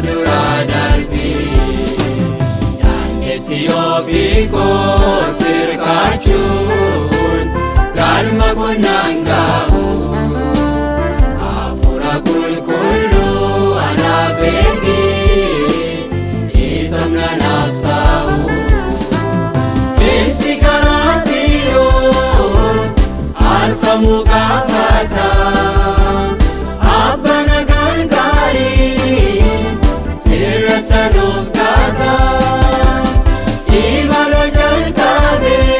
dura darbi dandeetti ofii kootti hirkaachuun galma qonnaan ga'u hafuura qulqulluu anaaf ergi isamna naaf ta'u deemsi karaa Xiyoon arfamu gaafata abbana gargaarii sirrata nuuf gaata imala jalqabee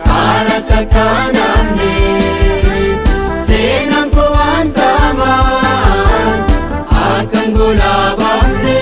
karaa takka namne seenaan koo waan tamaan akkan gulaabamne.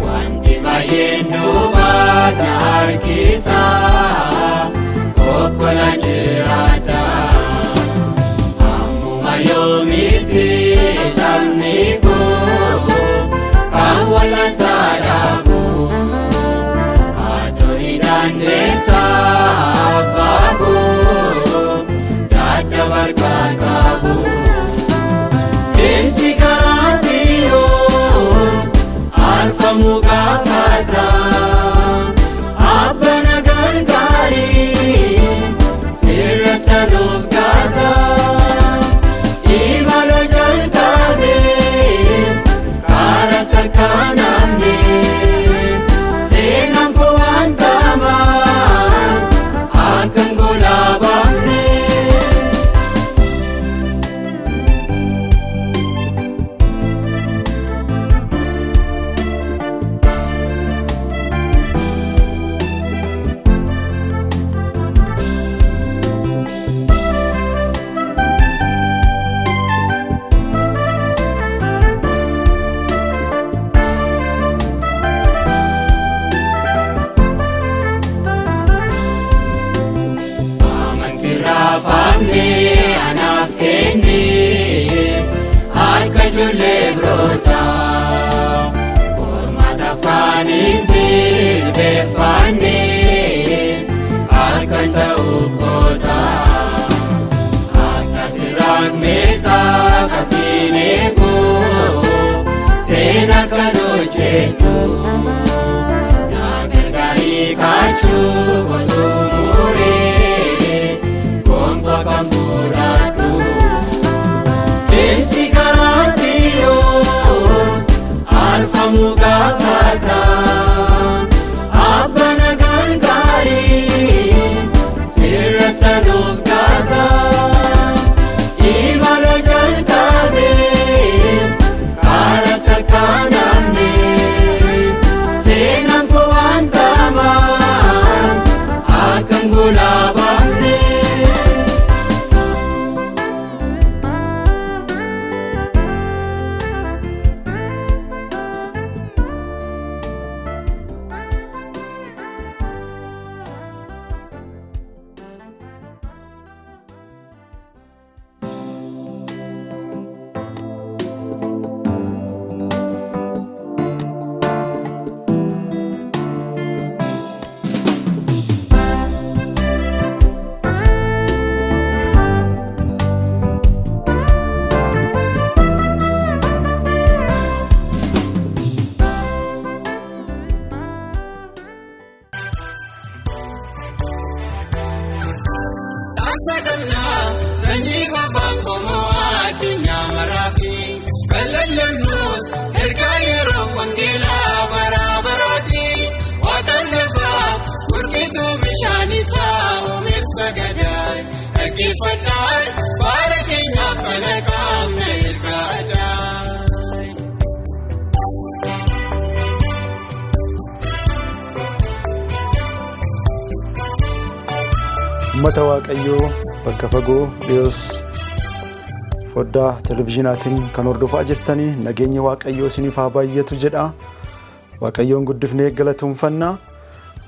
Wanti baay'een duubatti harkisa okkola jiraadha ammuma yoomitti cabni koo kan wallansaa dhaabu atoni dandeessa abbaa koo daddabar kan qabu deemsi karaa Xiyoon arfamu gaafata abbana gargaarii sirrata nuuf gaata imala jalqabee karaa takka namne seenaan koo waan tamaan akkan gulaabamne. Anaaf kenni akka ijoollee biroota qormaataaf kan jilbeeffanne akka ta'uuf goota akka sirraaq meeshaa qabdiin eeguu seenaa kan hojjedhu na gargaarii kaachuu gotuu muree gonfa kan fudhadhu deemsi karaa Xiyoon arfamu gaafata abbana gargaarii sirrata nuuf gaata imala jalqabee karaa takka namne seenaan koo waan tamaan dhangulaafamne. Ummata Waaqayyoo bakka fagoo dhiyoos foddaa televizyinaatiin kan hordofaa jirtanii nageenya Waaqayyoo isiniif haa baay'atu jedha. Waaqayyoon guddifnee galatoomfanna.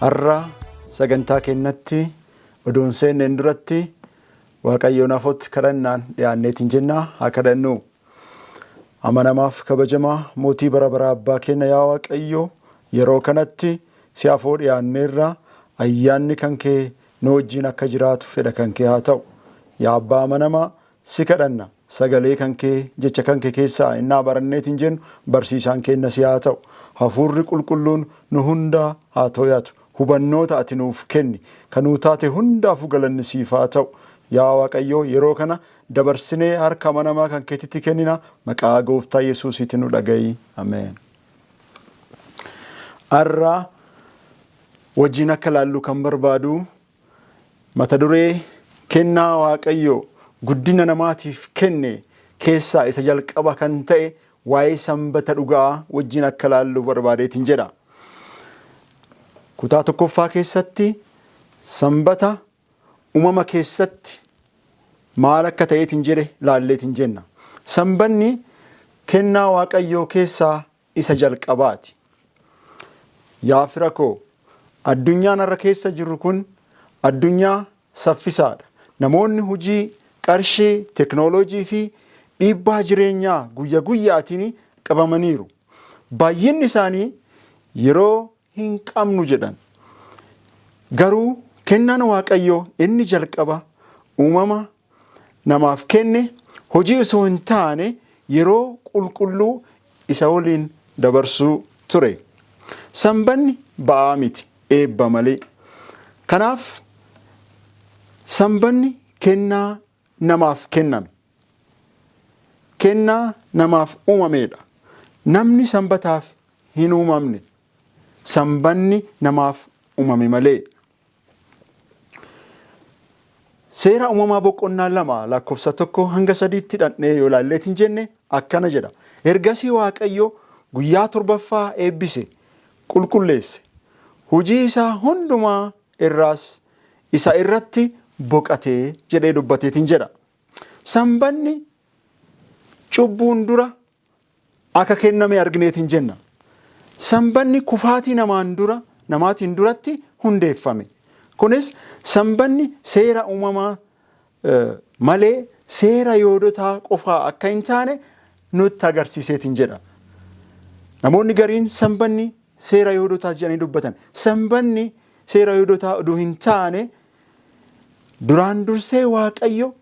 Har'a sagantaa keenyatti odoon seenneen duratti Waaqayyoon afootti kadhannaan dhiyaanneetiin jenna. Haa kadhannu. Amanamaaf kabajamaa mootii bara bara abbaa keenya yaa Waaqayyoo yeroo kanatti si afoo dhiyaanneerra ayyaanni kan kee nu wajjin akka jiraatu fedha kan kee haa ta'u. Yaa abbaa amanamaa si kadhanna sagalee kan kee jecha kan kee keessaa innaa baranneetiin jennu barsiisaan keenya si haa ta'u. Hafuurri qulqulluun nu hundaa haa to'atu. Hubannoota ati nuuf kenni kan nuu taate hundaaf galanni siif haa ta'u. Yaa Waaqayyoo yeroo kana dabarsinee harka amanamaa kan keetitti kennina maqaa gooftaa Yesuusiitiin nu dhaga'i. Ameen. Har'a wajjin akka laallu kan barbaadu mata duree kennaa Waaqayyoo guddina namaatiif kenne keessaa isa jalqaba kan ta'e waa'ee sanbata dhugaa wajjin akka laallu barbaadeetiin jedha. Kutaa tokkoffaa keessatti sanbata uumama keessatti maal akka ta'eetiin jedhe laalleetiin jenna. Sanbanni kennaa Waaqayyoo keessaa isa jalqabaati. Yaa fira koo addunyaan har'a keessa jirru kun addunyaa saffisaadha. Namoonni hojii, qarshii, teknooloojii fi dhiibbaa jireenyaa guyya guyyaatiin qabamaniiru. Baay'inni isaanii yeroo hin qabnu jedhan. Garuu kennaan Waaqayyoo inni jalqaba uumama namaaf kenne hojii osoo hin taane yeroo qulqulluu isa waliin dabarsuu ture. Sanbanni ba'aa miti eebba malee. Kanaaf sanbanni kennaa namaaf kenname. Kennaa namaaf uumamedha. Namni sanbataaf hin uumamne. Sanbanni namaaf uumame malee. Seera uumamaa boqonnaa 2 lakkoofsa 1 hanga 3tti dhaqnee yoo laalleetiin jenne akkana jedha. Ergasii Waaqayyo guyyaa 7ffaa eebbise, qulqulleesse. Hojii isaa hundumaa irraas isa irratti boqatee jedhee dubbateetiin jedha. Sanbanni cubbuun dura akka kenname argineetiin jenna. Sanbanni kufaatii namaatiin duratti hundeeffame. Kunis sanbanni seera uumamaa malee seera yoodotaa qofaa akka hin taane nutti agarsiiseetiin jedha. Namoonni gariin sanbanni seera yoodotaa jedhanii dubbatan. Sanbanni seera yoodotaa oduu hin taane duraan dursee Waaqayyo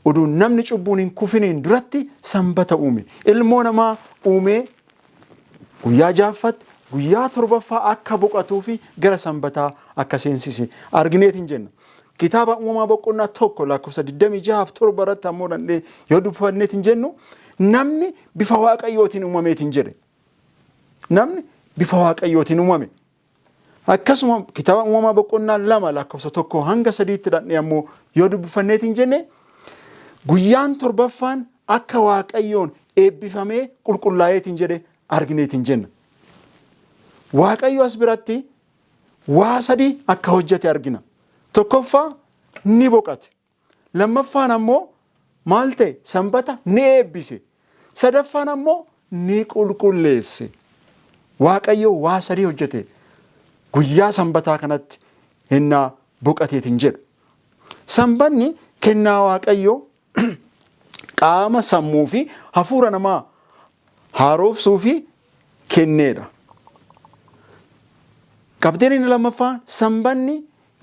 oduu namni cubbuun hin kufiniin duratti sanbata uume. Ilmoo namaa uumee guyyaa 6ffatti guyyaa 7ffaa akka boqatuu fi gara sanbataa akka seensise argineetiin jenna. Kitaaba uumamaa boqonnaa 1 lakkoofsa 26-7 irratti ammoo dandee yoo dubbanneetiin jennu namni bifa Waaqayyootiin uumameetiin jedhe. Namni bifa Waaqayyootiin uumame. Akkasuma kitaaba uumamaa boqonnaa 2 lakkoofsa 1 hanga 3tti dhaqnee ammoo yoo dubbanneetiin jenne guyyaan 7ffaan akka Waaqayyoon eebbifamee qulqullaa'eetiin jedhe argineetiin jenna. Waaqayyo as biratti waa 3 akka hojjete argina. Tokkoffaa ni boqate. Lammaffaan ammoo maal ta'e? Sanbata ni eebbise. Sadaffaan ammoo ni qulqulleesse. Waaqayyo waa sadii hojjete guyyaa sanbataa kanatti innaa boqateetiin jedhu. Sanbanni kennaa waaqayyo qaama sammuu fi hafuura namaa haaromsuu fi kenneedha. Qabxiin lammaffaan sanbanni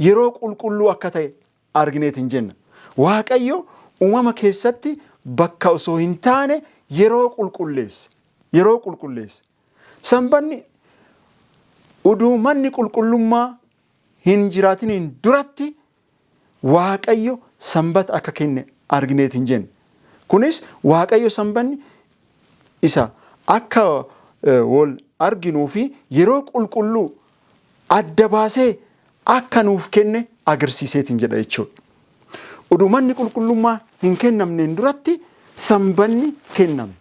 yeroo qulqulluu akka ta'e argineetiin jenna. Waaqayyo uumama keessatti bakka osoo hin taane yeroo qulqulleesse. Yeroo qulqulleesse. Sanbanni uduu manni qulqullummaa hin jiraatiniin duratti Waaqayyo sanbata akka kenne argineetiin jenna. Kunis Waaqayyo sanbanni isa akka wal arginuu fi yeroo qulqulluu adda baasee akka nuuf kenne agarsiiseetiin jedha jechuudha. Uduu manni qulqullummaa hin kennamneen duratti sanbanni kenname.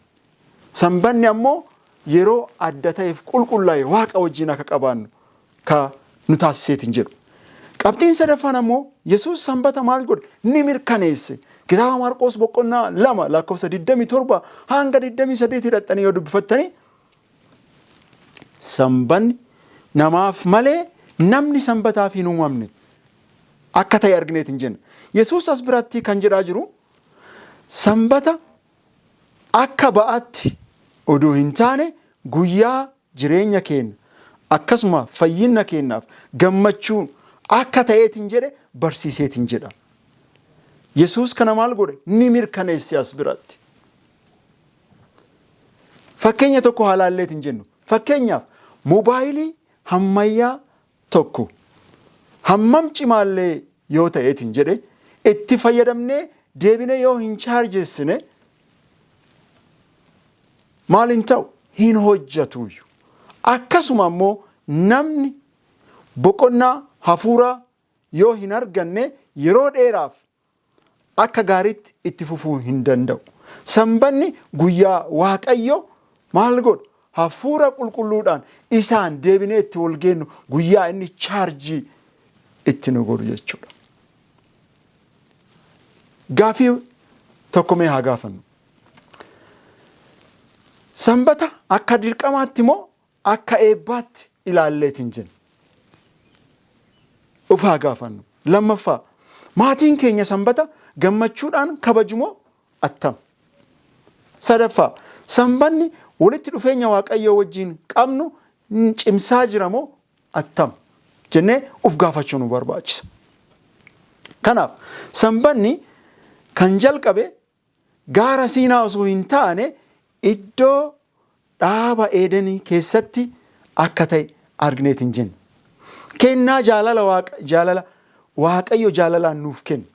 Sanbanni ammoo yeroo adda ta'eef qulqullaa'e Waaqa wajjin akka qabaannu ka nu taasiseetiin jedhu. Qabxiin sadaffaan ammoo Yesuus sanbata maal godhe? Ni mirkaneesse. Kitaaba Maarqos boqonnaa 2 lakkoofsa 27 hanga 28 hidhattanii yoo dubbifattanii sanbanni namaaf malee namni sanbataaf hin uumamne akka ta'e argineetiin jenna. Yesuus as biratti kan jedhaa jiru sanbata akka ba'aatti oduu hin taane guyyaa jireenya keenya akkasuma fayyina keenyaaf gammachuun akka ta'eetiin jedhe barsiiseetiin jedha. Yesuus kana maal godhe? Ni mirkaneesse as biratti. Fakkeenya tokko haalaalleetiin jennu. Fakkeenyaaf moobaayilii ammayyaa tokko hammam cimaallee yoo ta'eetiin jedhe itti fayyadamnee deebinee yoo hin chaarjeessine maal hin ta'u? Hin hojjetu. Akkasuma immoo namni boqonnaa hafuuraa yoo hin arganne yeroo dheeraaf akka gaariitti itti fufuu hin danda'u. Sanbanni guyyaa Waaqayyo maal godhu? Hafuura qulqulluudhaan isaan deebinee itti wal geennu guyyaa inni chaarjii itti nu godhu jechuudha. Gaafii tokko mee haa gaafannu. Sanbata akka dirqamaatti moo akka eebbaatti ilaalleetiin jenna? Ufaa gaafannu. Lammaffaa maatiin keenya sanbata gammachuudhaan kabaju moo attam? Sadaffaa sanbanni walitti dhufeenya Waaqayyoo wajjin qabnu cimsaa jira moo attam jennee uf gaafachuu nu barbaachisa. Kanaaf sanbanni kan jalqabe gaara Siinaa osoo hin taane iddoo dhaaba Eedenii keessatti akka ta'e argineetiin jenna. Kennaa jaalala Waaqayyo jaalalaan nuuf kenna.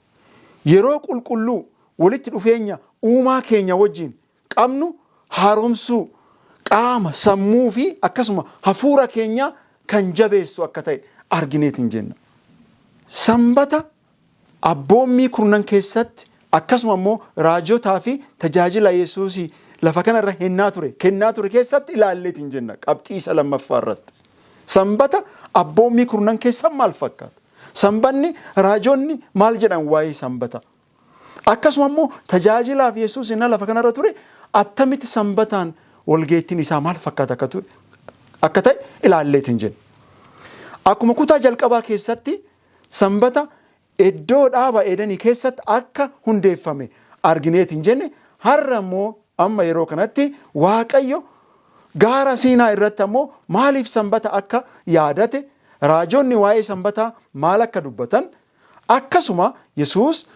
Yeroo qulqulluu walitti dhufeenya uumaa keenya wajjin qabnu haaromsuu qaama sammuu fi akkasuma hafuura keenya kan jabeessu akka ta'e argineetiin jenna. Sanbata abboommii kurnan keessatti akkasuma immoo raajotaa fi tajaajila Yesuusii lafa kanarra kennaa ture keessatti ilaalleetiin jenna. Qabxii isa lammaffaa irratti. Sanbata abboommii kurnan keessatti maal fakkaata? Sanbanni raajonni maal jedhan waa'ee sanbata? Akkasuma immoo tajaajilaaf Yesuus inni lafa kanarra ture attamitti sanbataan walgeettiin isaa maal fakkaata akka ta'e ilaalleetiin jenna. Akkuma kutaa jalqabaa keessatti sanbata iddoo dhaaba Eedenii keessatti akka hundeeffame argineetiin jenne har'a immoo amma yeroo kanatti Waaqayyo gaara Siinaa irratti ammoo maaliif sanbata akka yaadate raajonni waa'ee sanbataa maal akka dubbatan akkasuma Yesuus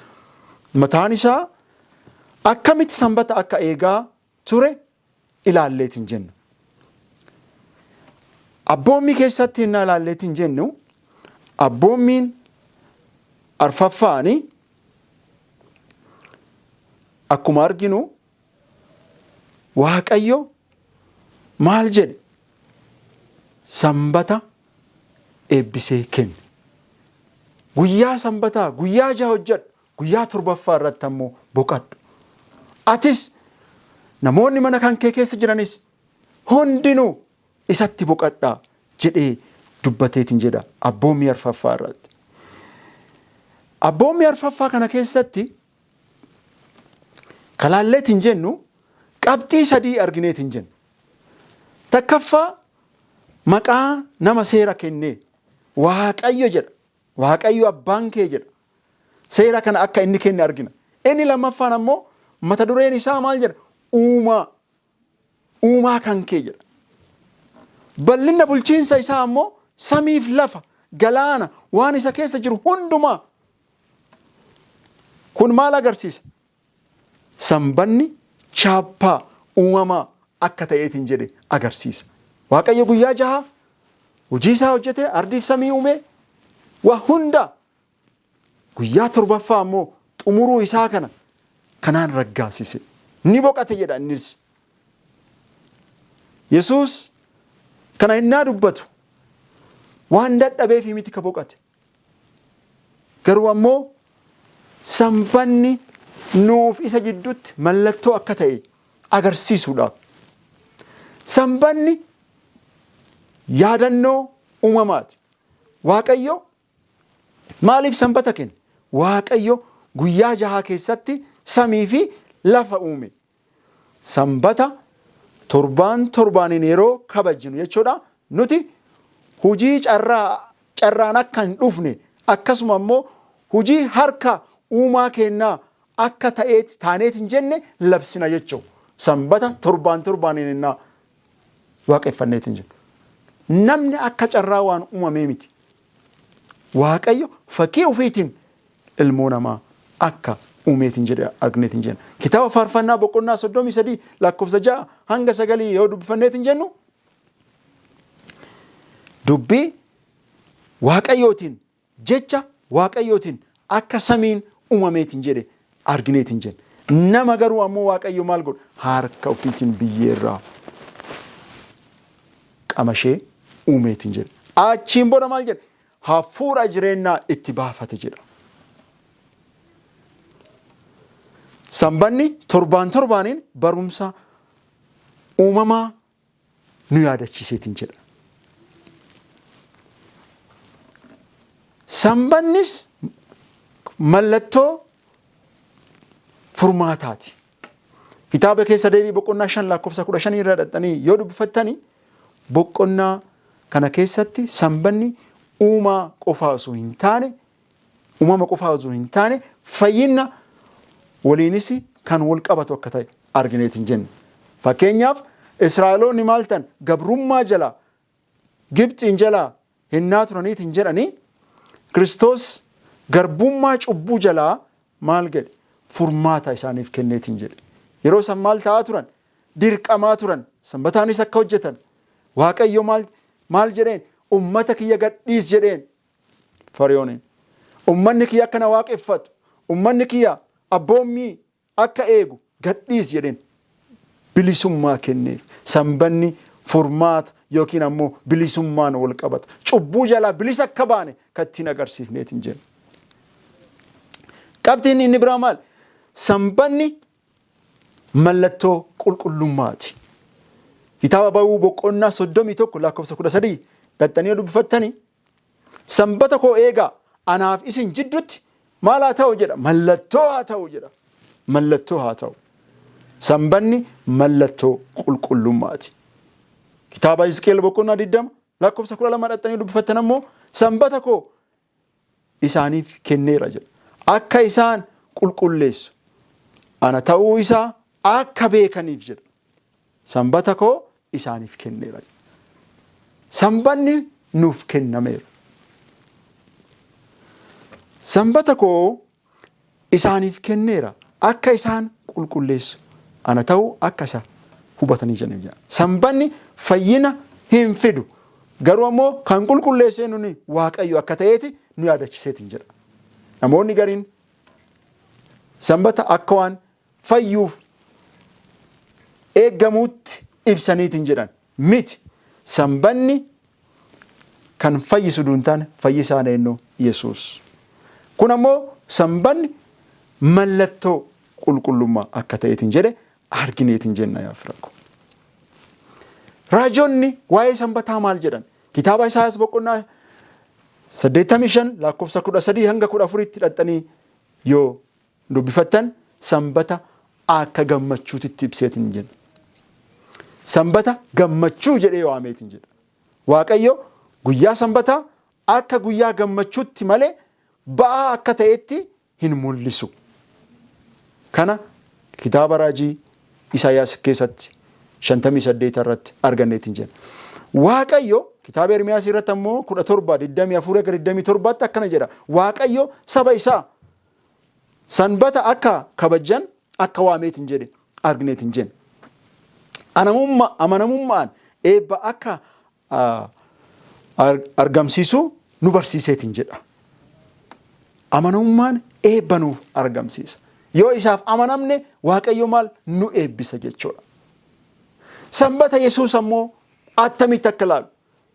mataan isaa akkamitti sanbata akka eegaa ture ilaalleetiin jenna. Abboommii keessatti hin ilaalleetiin jennu abboommiin arfaffaani akkuma arginu Waaqayyo maal jedhe? Sanbata eebbisee kenne. Guyyaa sanbataa guyyaa 6 hojjedhu, guyyaa 7ffaa irratti ammoo boqadhu. Atis namoonni mana kan kee keessa jiranis hundinuu isatti boqadhaa jedhee dubbateetiin jedha abboommii arfaffaa irratti. Abboommii arfaffaa kana keessatti kalaalleet hin jennu qabxii sadii argineet hin jennu. Takkaffaa maqaa nama seera kennee Waaqayyo jedha. Waaqayyo abbaan kee jedha. Seera kana akka inni kenne argina. Inni lammaffaan ammoo mata dureen isaa maal jedha? Uumaa. Uumaa kan kee jedha. Bal'ina bulchiinsa isaa ammoo samiif lafa, galaana, waan isa keessa jiru hundumaa. Kun maal agarsiisa? Sanbanni chaappaa uumamaa akka ta'eetiin jedhe agarsiisa. Waaqayyo guyyaa jahaa hojii isaa hojjetee ardiif samii uume waa hunda. Guyyaa torbaffaa ammoo xumuruu isaa kanaan raggaasise. Ni boqate jedha innis. Yesuus kana innaa dubbatu waan dadhabeef miti ka boqate. Garuu ammoo sanbanni nuuf isa jidduutti mallattoo akka ta'e agarsiisuudhaaf. Sanbanni yaadannoo uumamaati. Waaqayyo maaliif sanbata kenne? Waaqayyo guyyaa jahaa keessatti samii fi lafa uume. Sanbata torbaaniin yeroo kabajnu jechuudha. Nuti hujii carraan akka hin dhufne akkasuma immoo hujii harka uumaa kennaa akka taaneet hin jenne labsina jechuudha. Sanbata torbaaniin innaa waaqeffanneet hin jennu. Namni akka carraa waan uumamee miti. Waaqayyo fakkii ofiitiin ilmoo namaa akka uumeetiin jedhe argineetiin jenna. Kitaaba faarfannaa boqonnaa 33 lakkoofsa 6 hanga 9 yoo dubbifanneetiin jennu dubbii Waaqayyootiin jecha Waaqayyootiin akka samiin uumameetiin jedhe argineetiin jenna. Nama garuu ammoo Waaqayyo maal godha? Harka ofiitiin biyyeerraa qamashee uumeetiin jedhe. Achiin booda maal jedhe? Hafuura jireenyaa itti baafate jedha. Sanbanni torbaaniin barumsa uumamaa nu yaadachiiseetiin jedha. Sanbannis mallattoo furmaataati. Kitaaba keessa deebii boqonnaa 5 lakkoofsa 15 irra dhaqxanii yoo dubbifattanii boqonnaa kana keessatti sanbanni uumama qofaa osoo hin taane fayyina waliinis kan wal qabatu akka ta'e argineetiin jenna. Fakkeenyaaf Israa'eloonni maal ta'an gabrummaa jalaa Gibxiin jalaa hinnaa turaniitiin jedhanii Kiristoos garbummaa cubbuu jalaa maal jedhe? Furmaata isaaniif kenneetiin jedhe. Yeroo san maal ta'aa turan? Dirqamaa turan. Sanbataanis akka hojjetan. Waaqayyo maal jedheen? Ummata kiyya gadhiis jedheen. Fariyooniin. Ummanni kiyya akka na waaqeffatu. Ummanni kiyya abboommii akka eegu gadhiis jedheen. Bilisummaa kenneef. Sanbanni furmaata yookiin ammoo bilisummaan wal qabata. Cubbuu jalaa bilisa akka baane kattiin agarsiifneetiin jenna. Qabxiin inni biraa maal? Sanbanni mallattoo qulqullummaati. Kitaaba Ba'uu boqonnaa 31 lakkoofsa 13 dhaqxanii dubbifattanii sanbata koo eegaa anaaf isin jidduutti maal haa ta'u jedha? Mallattoo haa ta'u jedha. Mallattoo haa ta'u. Sanbanni mallattoo qulqullummaati. Kitaaba Hisqeel boqonnaa 20 lakkoofsa 12 dhaqxanii dubbifattan ammoo sanbata koo isaaniif kenneera jedha. Akka isaan qulqulleessu ana ta'uu isaa akka beekaniif jedha. Sanbata koo isaaniif kenneera. Sanbanni nuuf kennameera. Sanbata koo isaaniif kenneera. Akka isaan qulqulleessu ana ta'uu akka isa hubatanii jedhanii. Sanbanni fayyina hin fidu. Garuu ammoo kan qulqulleessee nuni Waaqayyo akka ta'eeti nu yaadachiseetiin jedha. Namoonni gariin sanbata akka waan fayyuuf eeggamuutti ibsaniitiin jedhan miti. Sanbanni kan fayyisu duuntaan fayyisaan eenyu? Yesuus. Kun ammoo sanbanni mallattoo qulqullummaa akka ta'eetiin jedhe argineetiin jenna yaa firakko. Raajonni waa'ee sanbataa maal jedhan? Kitaaba Isaayaas boqonnaa 85 lakkoofsa 13 hanga 14tti hidhattanii yoo dubbifattan sanbata akka gammachuutitti ibseetiin jenna. Sanbata gammachuu jedhee waameetiin jedha. Waaqayyo guyyaa sanbataa akka guyyaa gammachuutti malee ba'aa akka ta'etti hin mul'isu. Kana kitaaba raajii Isaayyaas keessatti 58 irratti arganneetiin jenna. Waaqayyo kitaaba Ermiyaas irratti ammoo 17:24-27 akkana jedha. Waaqayyo saba isaa sanbata akka kabajan akka waameetiin jedhe argineetiin jenna. Amanamummaan eebba akka argamsiisu nu barsiiseetiin jedha. Amanamummaan eebba nuuf argamsiisa. Yoo isaaf amanamne Waaqayyo maal nu eebbisa jechuudha. Sanbata Yesuus ammoo attamitti akka laalu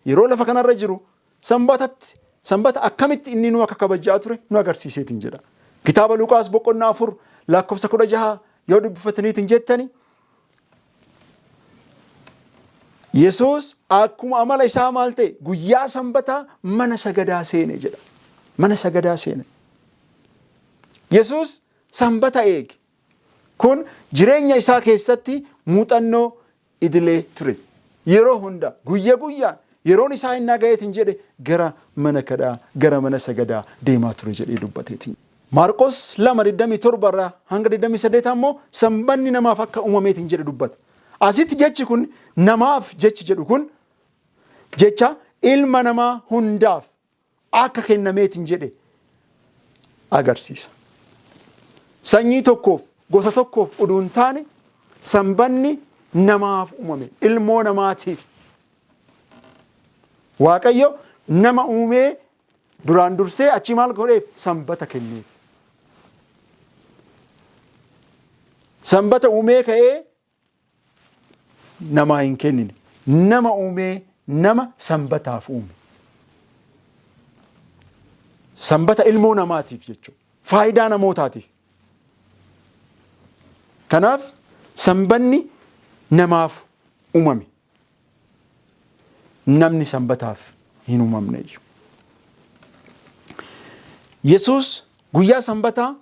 yeroo lafa kanarra jiru sanbata akkamitti inni nu akka kabajaa ture nu agarsiiseetiin jedha. Kitaaba Luqaas boqonnaa 4 lakkoofsa 16 yoo dubbifataniitiin jettani Yesuus akkuma amala isaa maal ta'e guyyaa sanbataa mana sagadaa seene jedha. Mana sagadaa seene. Yesuus sanbata eege. Kun jireenya isaa keessatti muuxannoo idilee ture. Yeroo hunda guyyaa guyyaan yeroon isaa hin nagayeetiin jedhe gara mana kadhaa gara mana sagadaa deemaa ture jedhee dubbateetiin. Maarqos 2:27 irraa hanga 28 ammoo sanbanni namaaf akka uumameetiin jedhe dubbata. Asitti jechi kun namaaf jechi jedhu kun jecha ilma namaa hundaaf akka kennameetiin jedhe agarsiisa. Sanyii tokkoof gosa tokkoof oduu hin taane sanbanni namaaf uumame ilmoo namaatiif. Waaqayyo nama uumee duraan dursee achi maal godheef sanbata kenneef. Sanbata uumee ka'ee namaa hin kennine. Nama uumee nama sanbataaf uume. Sanbata ilmoo namaatiif jechuudha. Faayidaa namootaatiif. Kanaaf sanbanni namaaf uumame. Namni sanbataaf hin uumamne. Yesuus guyyaa sanbataa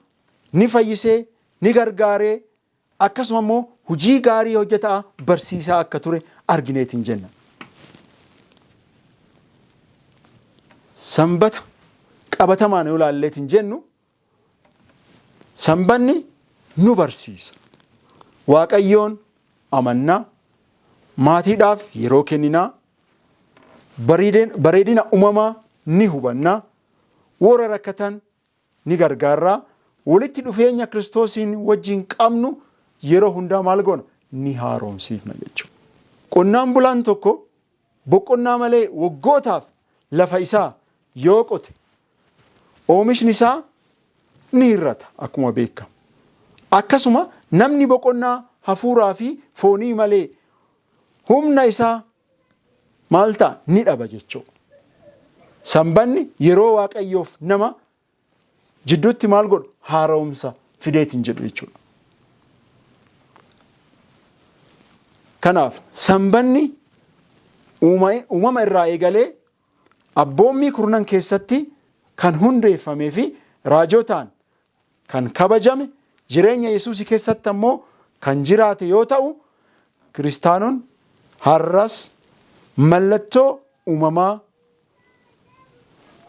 ni fayyisee ni gargaaree akkasuma immoo hojii gaarii hojjetaa barsiisaa akka ture argineetiin jenna. Sanbata qabatamaan yoo ilaalleetiin jennu sanbanni nu barsiisa. Waaqayyoon amannaa maatiidhaaf yeroo kenninaa bareedina uumamaa ni hubannaa warra rakkatan ni gargaarraa walitti dhufeenya Kiristoosiin wajjin qabnu yeroo hundaa maal goona ni haaromsiifna jechuudha. Qonnaan bulaan tokko boqonnaa malee waggootaaf lafa isaa yoo qote oomishni isaa ni hirrata akkuma beekamu. Akkasuma namni boqonnaa hafuuraa fi foonii malee humna isaa maal ta'a ni dhaba jechuudha. Sanbanni yeroo Waaqayyoof nama jidduutti maal godhu haaromsa fideetiin jedhu jechuudha. Kanaaf sanbanni uumama irraa eegalee abboommii kurnan keessatti kan hundeeffamee fi raajotaan kan kabajame jireenya Yesuus keessatti ammoo kan jiraate yoo ta'u kiristaanonni har'as mallattoo uumamaa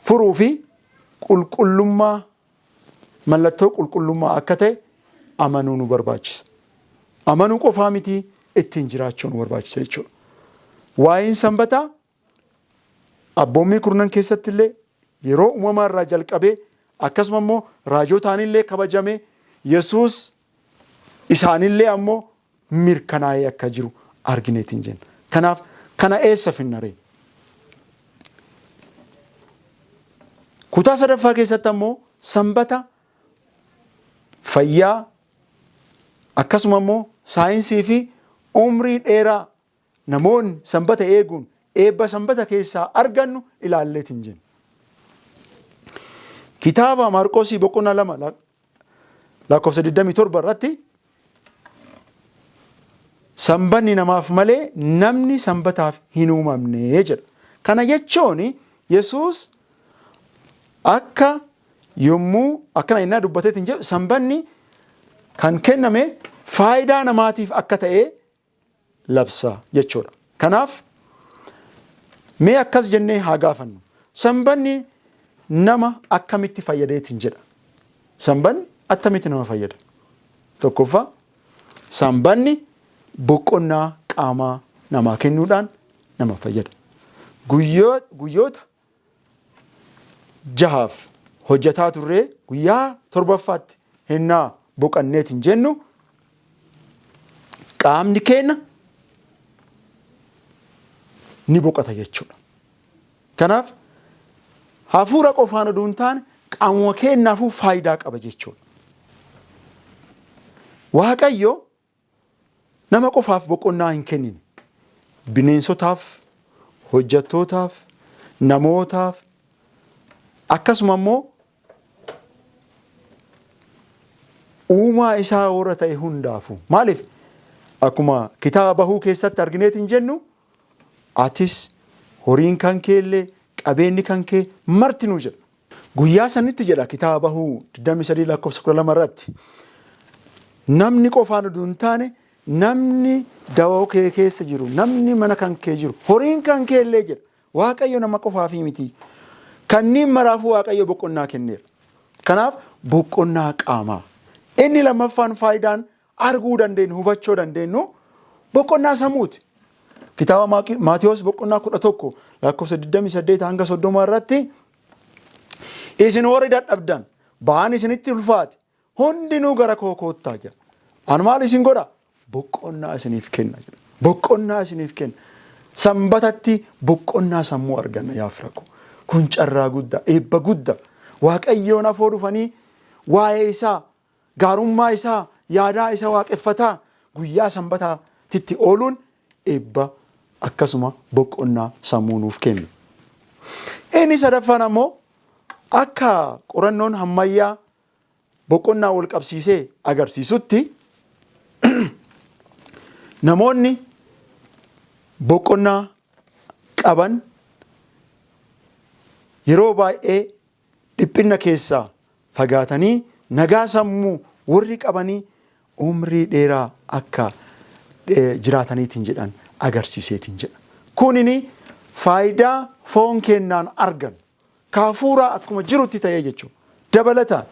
furuu fi qulqullummaa mallattoo qulqullummaa akka ta'e amanuu nu barbaachisa. Amanuu qofaa miti ittiin jiraachuu nu barbaachisa jechuudha. Waa'een sanbataa abboommii kurnan keessatti illee yeroo uumamaa irraa jalqabee akkasuma immoo raajotaan illee kabajame Yesuus isaanillee ammoo mirkanaa'ee akka jiru argineetiin jenna. Kanaaf kana eessa finnaree? Kutaa sadaffaa keessatti ammoo sanbata fayyaa akkasuma immoo saayinsii fi umrii dheeraa namoonni sanbata eeguun eebba sanbata keessaa argannu ilaalleetiin jenna. Kitaaba Maarqosii boqonnaa 2 lakkoofsa 27 irratti sanbanni namaaf malee namni sanbataaf hin uumamne jedha. Kana jechuun Yesuus akka yommuu akkana innaa dubbateetiin jedhu sanbanni kan kenname faayidaa namaatiif akka ta'e labsa jechuudha. Kanaaf mee akkas jennee haa gaafannu. Sanbanni nama akkamitti fayyadeetiin jedha. Sanbanni akkamitti nama fayyada? Tokkoffaa sanbanni boqonnaa qaamaa namaa kennuudhaan nama fayyada. Guyyoota 6 hojjetaa turree guyyaa 7ffaatti hennaa boqanneetiin jennu qaamni keenya ni boqota jechuudha. Kanaaf hafuura qofaan oduu hin taane qaamuma keenyaafuu faayidaa qaba jechuudha. Waaqayyo nama qofaaf boqonnaa hin kennine. Bineensotaaf, hojjettootaaf, namootaaf akkasuma immoo uumaa isaa warra ta'e hundaafu. Maaliif akkuma kitaaba bahuu keessatti argineetiin jennu atis horiin kan kee illee qabeenyi kan kee martinuu jedha. Guyyaa sanitti jedha kitaaba bahuu 23:12 irratti namni qofaan oduu hin taane namni dawoo kee keessa jiru, namni mana kan kee jiru, horiin kan kee illee jedha. Waaqayyo nama qofaafii miti. Kanniin maraafuu Waaqayyo boqonnaa kenneera. Kanaaf boqonnaa qaamaa. Inni lammaffaan faayidaan arguu dandeenyu, hubachuu dandeenyu boqonnaa sammuuti. Kitaaba Maatiyos boqonnaa 11 lakkoofsa 28 hanga 30 irratti isin warri dadhabdan ba'aan isinitti ulfaate hundinuu gara koo koottaa jedha. Ani maal isin godha? Boqonnaa isiniif kenna jedha. Boqonnaa isiniif kenna. Sanbatatti boqonnaa sammuu arganna yaa firaqo. Kun carraa guddaa, eebba guddaa. Waaqayyoon afoo dhufanii waa'ee isaa, gaarummaa isaa, yaadaa isaa waaqeffataa guyyaa sanbataatti ooluun eebba akkasuma boqonnaa sammuu nuuf kenna. Inni sadaffaan ammoo akka qorannoon hammayyaa boqonnaa wal qabsiisee agarsiisutti namoonni boqonnaa qaban yeroo baay'ee dhiphina keessaa fagaatanii nagaa sammuu warri qabanii umrii dheeraa akka jiraataniitiin jedhan agarsiiseetiin jedha. Kunini faayidaa foon kennaan argan kaafuuraa akkuma jirutti ta'ee jechuudha. Dabalataan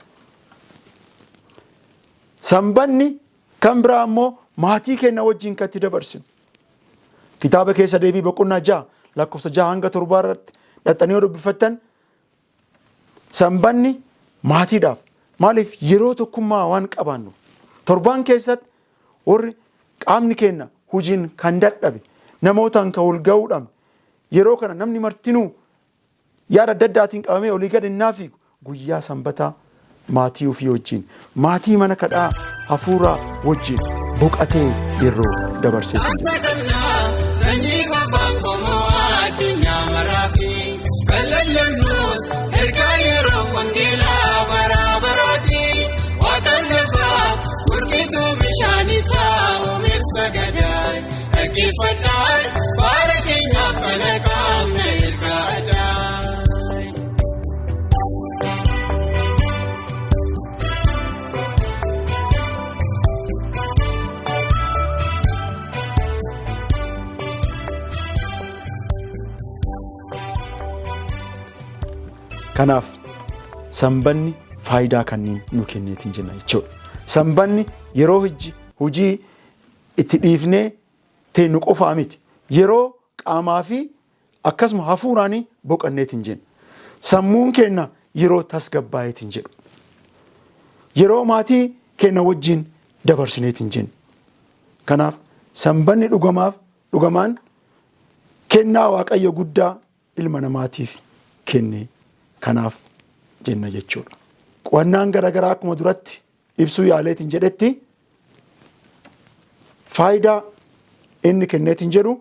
sanbanni kan biraa ammoo maatii keenya wajjin kan itti dabarsinu. Kitaaba keessa deebii boqonnaa 6 lakkoofsa 6 hanga 7 irratti dhaxxanii dubbifattan sanbanni maatiidhaaf maaliif yeroo tokkummaa waan qabaannu torbaan keessatti warri qaamni keenya hojiin kan dadhabe namootaan kan wal ga'uudhaan yeroo kana namni martinuu yaada adda addaatiin qabamee olii gad innaa fiigu guyyaa sanbataa maatii ofii wajjin maatii mana kadhaa hafuuraa wajjin boqatee yeroo dabarsee kanaaf sanbanni faayidaa kanneen nu kenneetiin jenna jechuudha. Sanbanni yeroo hojii itti dhiifnee teenyu qofaa miti. Yeroo qaamaa fi akkasuma hafuuraanii boqanneetiin jenna. Sammuun keenya yeroo tasgabbaa'eetiin jedhu. Yeroo maatii keenya wajjin dabarsineetiin jenna. Kanaaf sanbanni dhugamaan kennaa Waaqayyo guddaa ilma namaatiif kenne. Kanaaf jenna jechuudha. Qo'annaan garaagaraa akkuma duratti ibsuu yaaleetiin jedhetti faayidaa inni kenneetiin jedhu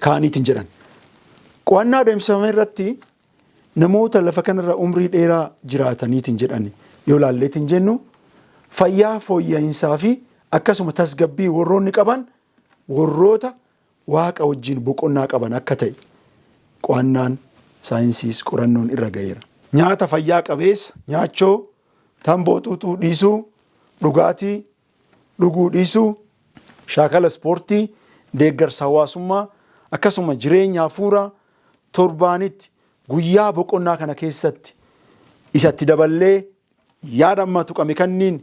kaaniitiin jedhan. Qo'annaa adeemsifame irratti namoota lafa kanarra umrii dheeraa jiraataniitiin jedhan yoo laalleetiin jennu fayyaa fooyya'insaa fi akkasuma tasgabbii warroonni qaban warroota Waaqa wajjin boqonnaa qaban akka ta'e qo'annaan saayinsiis qorannoon irra ga'eera. Nyaata fayyaa qabeessa nyaachoo, tamboo xuuxuu dhiisuu, dhugaatii dhuguu dhiisuu, shaakala ispoortii, deeggarsa hawaasummaa akkasuma jireenya hafuuraa torbaanitti guyyaa boqonnaa kana keessatti isatti daballee yaada amma tuqame kanniin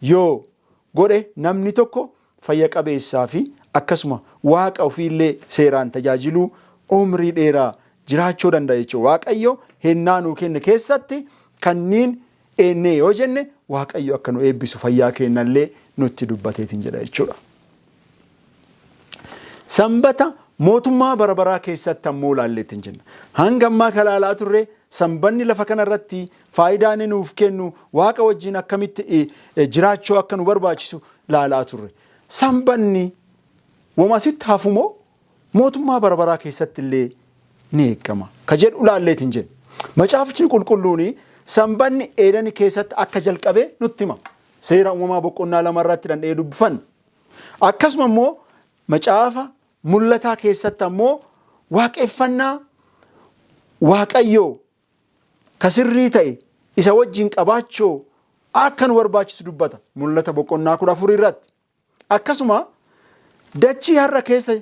yoo godhe namni tokko fayya qabeessaa fi akkasuma waaqa ofiillee seeraan tajaajiluu umrii dheeraa jiraachuu danda'a jechuudha. Waaqayyo hennaa nuu kenne keessatti kanniin eennee yoo jenne Waaqayyo akka nu eebbisu fayyaa kennallee nutti dubbateetiin jedha jechuudha. Sanbata mootummaa bara baraa keessatti ammoo ilaalleetiin jenna. Hanga ammaa kalaalaa turre sanbanni lafa kanarratti faayidaa inni nuuf kennu waaqa wajjin akkamitti jiraachuu akka nu barbaachisu ilaalaa turre. Sanbanni wamasitti hafumoo mootummaa bara baraa keessatti illee ni eegama ka jedhu ilaalleetiin jenna. Macaafni qulqulluun sanbanni eedani keessatti akka jalqabe nutti hima. Seera uumamaa boqonnaa 2 irratti danda'ee dubbifanna. Akkasuma immoo macaafa mul'ataa keessatti ammoo waaqeffannaa Waaqayyoo kasirrii ta'e isa wajjin qabaachuu akka nu barbaachisu dubbata. Mul'ata boqonnaa 14 irratti. Akkasuma dachii har'a keessa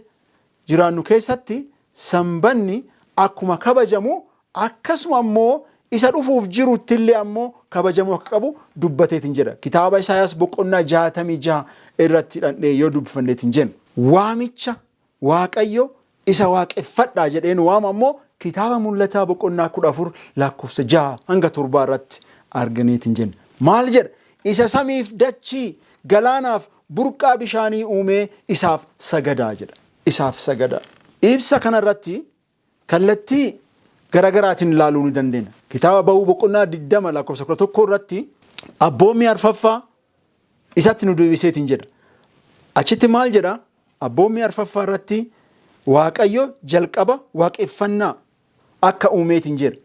jiraannu keessatti sanbanni akkuma kabajamu akkasuma ammoo isa dhufuuf jirutti illee ammoo kabajamu akka qabu dubbateetiin jedha. Kitaaba Isaayaas boqonnaa 66 irratti dandhee yoo dubbifanneetiin jenna. Waamicha Waaqayyo isa waaqeffadhaa jedheen waama ammoo kitaaba mul'ataa boqonnaa 14 lakkoofsa 6 hanga 7 irratti arganeetiin jenna. Maal jedha? Isa samiif dachii galaanaaf burqaa bishaanii uumee isaaf sagadaa jedha. Isaaf sagadaa. Ibsa kanarratti kallattii garagaraatiin ilaaluu ni dandeenya. Kitaaba Ba'uu boqonnaa 20 lakkoofsa 11 irratti abboommii arfaffaa isatti nu deebiseetiin jedha. Achitti maal jedha? Abboommii arfaffaa irratti Waaqayyo jalqaba waaqeffannaa akka uumeetiin jedha.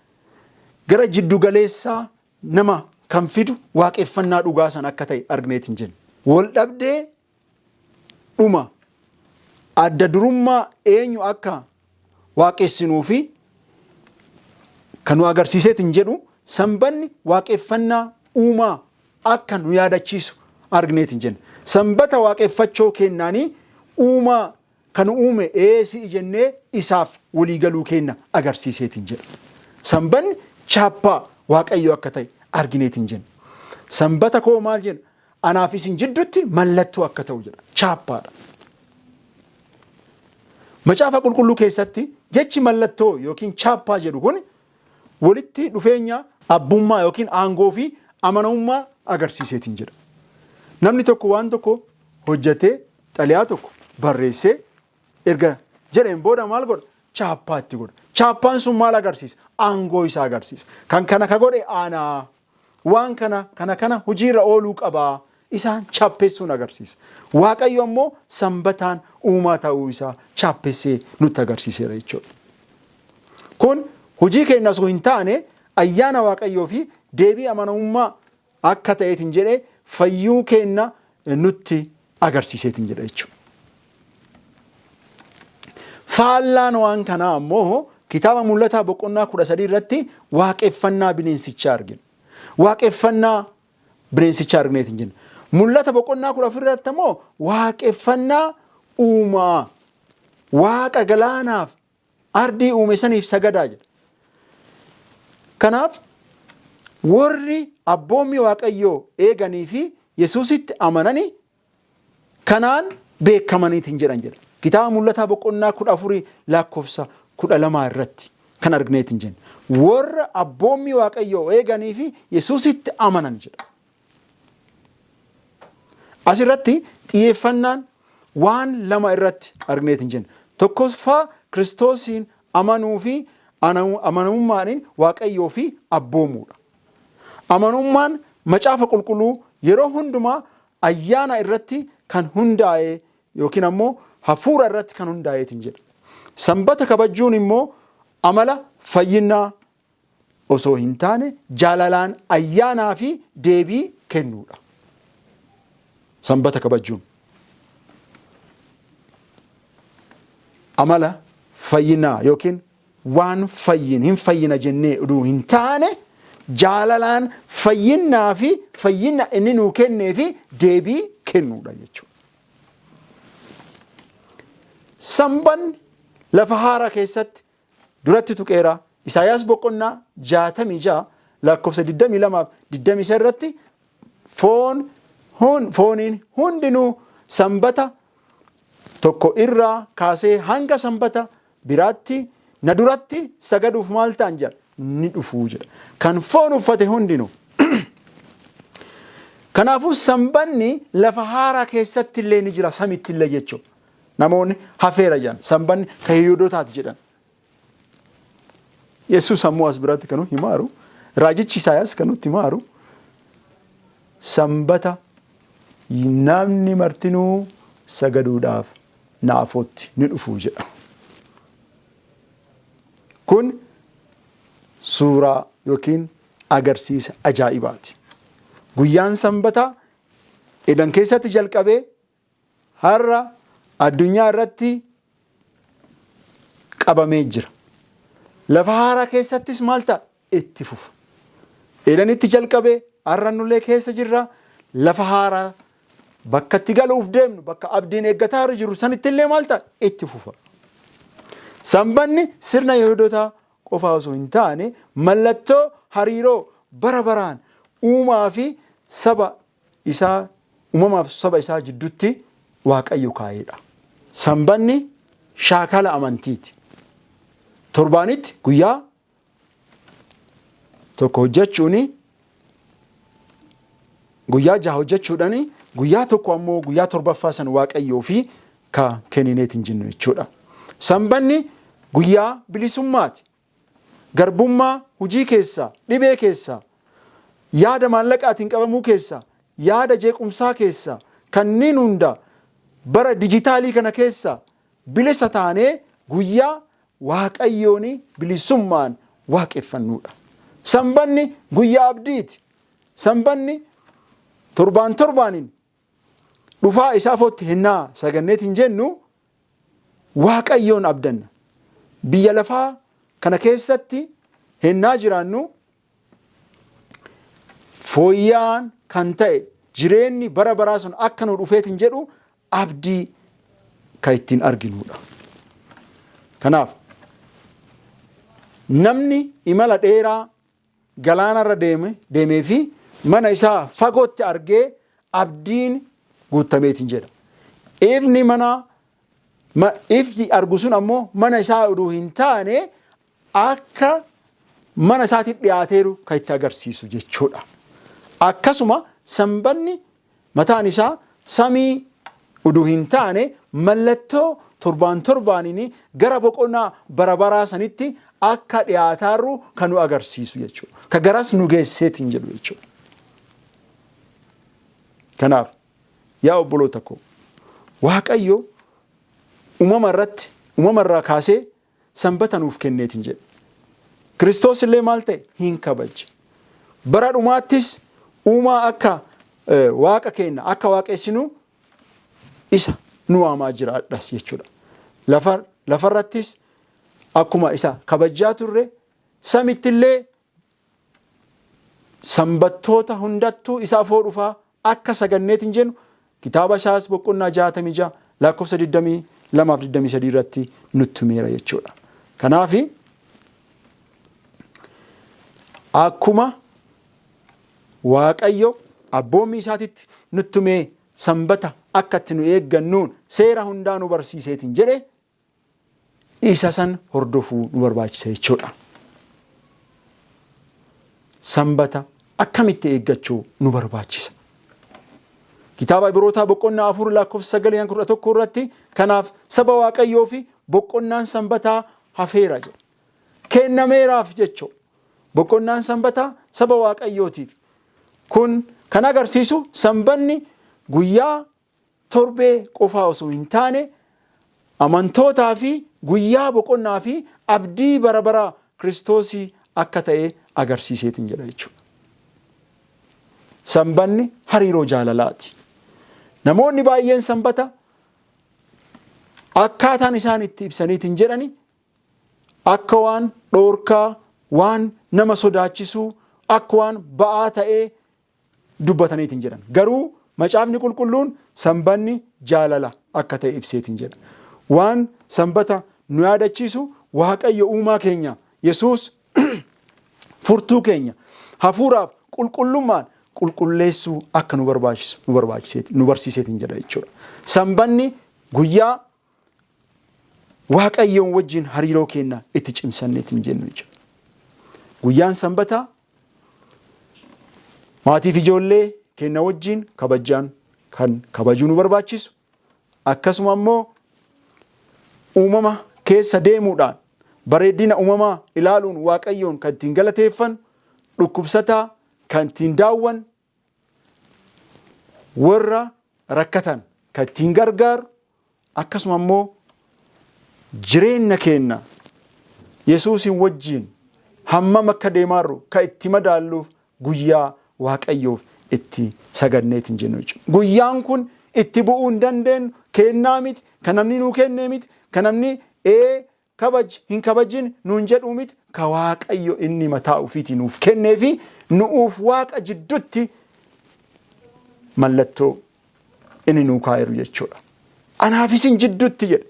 Gara jiddu galeessaa nama kan fidu waaqeffannaa dhugaa san akka ta'e argineetiin jenna. Wal dhabdee dhuma adda durummaa eenyu akka waaqessinuu fi kan nu agarsiiseetiin jedhu sanbanni waaqeffannaa uumaa akka nu yaadachiisu argineetiin jenna. Sanbata waaqeffachoo kennaanii uumaa kan uume eesii jennee isaaf waliigaluu kenna agarsiiseetiin jedha. Sanbanni chaappaa Waaqayyo akka ta'e argineetiin jenna. Sanbata koo maal jedha? Anaaf isin jidduutti mallattoo akka ta'u jedha. Chaappaadha. Macaafa qulqulluu keessatti jechi mallattoo yookiin chaappaa jedhu kun walitti dhufeenya abbummaa yookiin aangoo fi amanamummaa agarsiiseetiin jedha. Namni tokko waan tokko hojjetee xaliyaa tokko barreessee erga jedheen booda maal godha? Chaappaatti godha. Chaappaan sun maal agarsiisa? Aangoo isaa agarsiisa. Kan kana ka godhe aanaa waan kana hojiirra ooluu qabaa isaan chaappeessuun agarsiisa. Waaqayyo ammoo sanbataan uumaa ta'uu isaa chaappeessee nutti agarsiiseera jechuudha. Kun hojii keenya osoo hin taane ayyaana Waaqayyoo fi deebii amanamummaa akka ta'eetiin jedhee fayyuu keenya nutti agarsiiseetiin jedha jechuudha. Faallaan waan kanaa ammoo kitaaba mul'ataa boqonnaa 13 irratti waaqeffannaa bineensichaa argina. Waaqeffannaa bineensichaa argineetiin jenna. Mul'ata boqonnaa 14 irratti ammoo waaqeffannaa uumaa waaqa galaanaaf ardii uume saniif sagadaa jedha. Kanaaf warri abboommii Waaqayyoo eeganii fi Yesuusitti amananii kanaan beekamaniitiin jedhan jedha. Kitaaba mul'ataa boqonnaa 14 lakkoofsa 12 irratti kan argineetiin jenna. Warra abboommii Waaqayyoo eeganii fi Yesuusitti amanan jedha. Asirratti xiyyeeffannaan waan lama irratti argineetiin jenna. Tokkoffaa Kiristoosiin amanuu fi amanamummaan Waaqayyoo fi abboomuudha. Amanamummaan macaafa qulqulluu yeroo hundumaa ayyaana irratti kan hundaa'e yookiin ammoo hafuura irratti kan hundaa'eetiin jedha. Sanbata kabajuun immoo amala fayyinaa osoo hin taane jaalalaan ayyaanaa fi deebii kennuudha. Sanbata kabajuun amala fayyinaa yookiin waan hin fayyina jennee uduu hin taane jaalalaan fayyinnaa fi fayyina inni nuu kennee fi deebii kennuudha jechuudha. Sanbanni lafa haaraa keessatti duratti tuqeera. Isaayaas boqonnaa 66 lakkoofsa 22-23 irratti fooniin hundinuu sanbata tokko irraa kaasee hanga sanbata biraatti na duratti sagaduuf maal ta'an jedha ni dhufuu jedha. Kan foon uffate hundinuu. Kanaafuu sanbanni lafa haaraa keessatti illee ni jira, samitti illee jechuudha. Namoonni hafeera jedhan sanbanni kan Yihuudootaati jedhan. Yesuus ammoo as biratti kan nutti himaaru, raajichi Isaayaas kan nutti himaaru, sanbata namni martinuu sagaduudhaaf naafootti ni dhufuu jedha. Kun suuraa yookiin agarsiisa ajaa'ibaati. Guyyaan sanbataa Edan keessatti jalqabee har'a addunyaa irratti qabamee jira. Lafa haaraa keessattis maal ta'a? Itti fufa. Edanitti jalqabee har'a nullee keessa jirra. Lafa haaraa bakka itti galuuf deemnu, bakka abdiin eeggataa jiru sanitti illee maal ta'a? Itti fufa. Sanbanni sirna Yihuudootaa qofaa osoo hin taane mallattoo hariiroo bara baraan uumaa fi saba isaa, uumamaaf saba isaa jidduutti Waaqayyo kaa'edha. Sanbanni shaakala amantiiti. Torbaanitti guyyaa tokko hojjechuuni, guyyaa 6 hojjechuudhaani, guyyaa tokko ammoo guyyaa torbaffaa san Waaqayyoo fi ka kennineetiin jennu jechuudha. Sanbanni guyyaa bilisummaati. Garbummaa hujii keessaa, dhibee keessaa, yaada maallaqaatiin qabamuu keessaa, yaada jeequmsaa keessaa, kanneen hunda bara dijitaalii kana keessaa bilisa taanee guyyaa Waaqayyoon bilisummaan waaqeffannuudha. Sanbanni guyyaa abdiiti. Sanbanni torbaaniin dhufaa isaafootti hennaa saganneetiin jennu Waaqayyoon abdanna. Biyya lafaa kana keessatti hennaa jiraannu fooyyaan kan ta'e jireenyi bara baraa sun akka nu dhufeetiin jedhu abdii kan ittiin arginuudha. Kanaaf namni imala dheeraa galaanarra deemee fi mana isaa fagootti argee abdiin guutameetiin jedha. Ifni argu sun ammoo mana isaa oduu hin taane akka mana isaatiif dhiyaateeru kan itti agarsiisu jechuudha. Akkasuma sanbanni mataan isaa samii oduu hin taane mallattoo torbaaniin gara boqonnaa bara baraa sanitti akka dhiyaataarru kan nu agarsiisu jechuudha. Ka garas nu geesseetiin jedhu jechuudha. Kanaaf yaa obboloota koo Waaqayyo uumamarraa kaasee sanbata nuuf kenneetiin jedhu. Kiristoos illee maal ta'e? Hin kabaje. Bara dhumaattis uumaa akka waaqa keenya akka waaqessinu isa nu waamaa jiraadhas jechuudha. Lafarrattis akkuma isa kabajaa turre samitti illee sanbattoota hundattuu isaaf dhufaa akka saganneetiin jennu kitaaba Isaayyaas boqonnaa 66 lakkoofsa 22-23 irratti nutti himeera jechuudha. Kanaaf akkuma Waaqayyo abboommii isaatitti nutti himee sanbata akka itti nu eeggannuun seera hundaa nu barsiiseetiin jedhe isa san hordofuu nu barbaachisa jechuudha. Sanbata akkamitti eeggachuu nu barbaachisa. Kitaaba Ibrootaa boqonnaa 4 lakkoofsa 9-11 irratti kanaaf saba Waaqayyoo fi boqonnaan sanbataa hafeera jedha. Kennameeraaf jechuudha. Boqonnaan sanbataa saba Waaqayyootiif. Kun kan agarsiisu sanbanni guyyaa torbee qofaa osoo hin taane amantootaa fi guyyaa boqonnaa fi abdii bara baraa Kiristoosii akka ta'e agarsiiseetiin jedha jechuudha. Sanbanni hariiroo jaalalaati. Namoonni baay'een sanbata akkaataan isaan itti ibsaniitiin jedhani akka waan dhoorkaa, waan nama sodaachisu, akka waan ba'aa ta'ee dubbataniitiin jedhan. Garuu macaafni qulqulluun sanbanni jaalala akka ta'e ibseetiin jedha. Waan sanbata nu yaadachiisu Waaqayyo uumaa keenya Yesuus furtuu keenya hafuuraaf qulqullummaan qulqulleessuu akka nu barsiiseetiin jedha jechuudha. Sanbanni guyyaa Waaqayyoon wajjin hariiroo keenya itti cimsanneetiin jennu jechuudha. Guyyaan sanbataa maatiif ijoollee keenya wajjin kabajuu nu barbaachisu. Akkasuma immoo uumama keessa deemuudhaan bareedina uumamaa ilaaluun Waaqayyoon kan ittiin galateeffan, dhukkubsataa kan ittiin daawwan, warra rakkatan kan ittiin gargaaru, akkasuma immoo jireenya keenya Yesuusin wajjin hammam akka deemaarru kan itti madaalluuf guyyaa Waaqayyoof itti saganneetiin jennu jechuudha. Guyyaan kun itti bu'uu hin dandeenyu kennaa miti, kan namni nuu kennee miti, kan namni hin kabajin nuun jedhuu miti, ka Waaqayyo inni mataa ofiitii nuuf kennee fi nuuf Waaqa jidduutti mallattoo inni nuu kaa'eeru jechuudha. Anaaf isin jidduutti jedhe